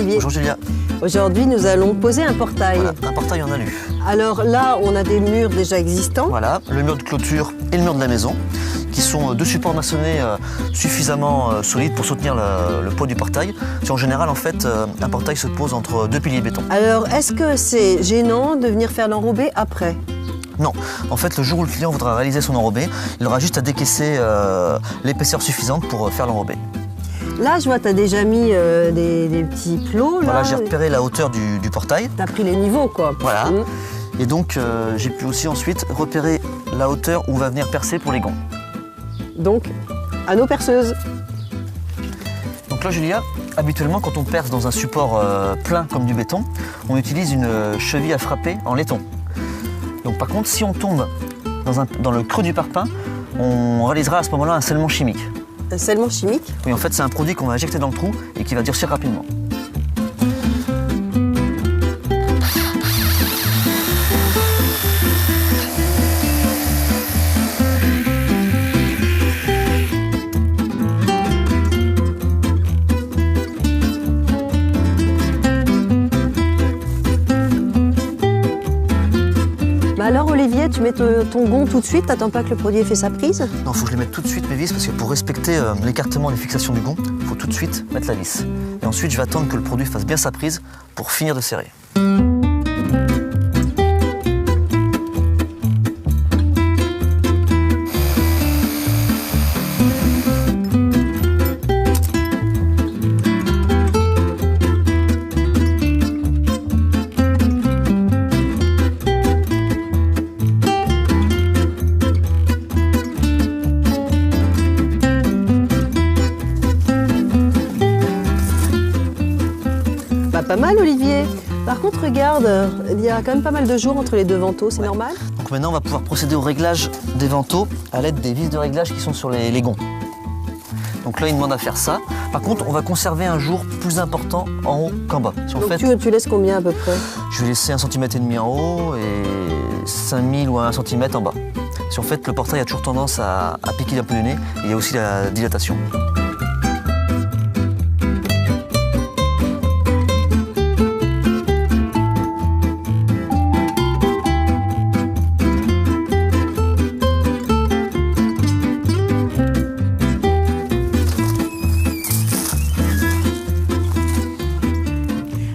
Olivier. Bonjour Julia. Aujourd'hui, nous allons poser un portail. Voilà, un portail en alu. Alors là, on a des murs déjà existants. Voilà, le mur de clôture et le mur de la maison, qui sont deux supports maçonnés suffisamment solides pour soutenir le poids du portail. En général, en fait, un portail se pose entre deux piliers béton. Alors, est-ce que c'est gênant de venir faire l'enrobé après? Non, en fait, le jour où le client voudra réaliser son enrobé, il aura juste à décaisser l'épaisseur suffisante pour faire l'enrobé. Là, je vois, tu as déjà mis des petits plots. Voilà, j'ai repéré la hauteur du portail. Tu as pris les niveaux, quoi. Voilà. Et donc, j'ai pu aussi ensuite repérer la hauteur où on va venir percer pour les gonds. Donc, anneau perceuse. Donc là, Julia, habituellement, quand on perce dans un support plein comme du béton, on utilise une cheville à frapper en laiton. Donc par contre, si on tombe dans le creux du parpaing, on réalisera à ce moment-là un scellement chimique. Un scellement chimique? Oui, en fait, c'est un produit qu'on va injecter dans le trou et qui va durcir rapidement. Alors Olivier, tu mets ton gond tout de suite, t'attends pas que le produit ait fait sa prise? Non, il faut que je les mette tout de suite mes vis parce que pour respecter l'écartement des fixations du gond, il faut tout de suite mettre la vis. Et ensuite, je vais attendre que le produit fasse bien sa prise pour finir de serrer. Pas mal Olivier. Par contre, regarde, il y a quand même pas mal de jours entre les deux vantaux, c'est normal? Donc maintenant, on va pouvoir procéder au réglage des vantaux à l'aide des vis de réglage qui sont sur les gonds. Donc là, il demande à faire ça. Par contre, on va conserver un jour plus important en haut qu'en bas. Si Donc tu laisses combien à peu près? Je vais laisser 1,5 cm en haut et 5000 ou 1 cm en bas. Si en fait, le portail a toujours tendance à piquer un peu du nez, et il y a aussi la dilatation.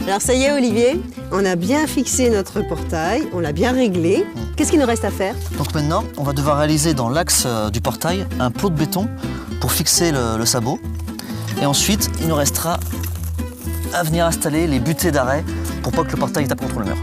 Alors ça y est Olivier, on a bien fixé notre portail, on l'a bien réglé. Qu'est-ce qu'il nous reste à faire? Donc maintenant, on va devoir réaliser dans l'axe du portail un plot de béton pour fixer le sabot. Et ensuite, il nous restera à venir installer les butées d'arrêt pour pas que le portail tape contre le mur.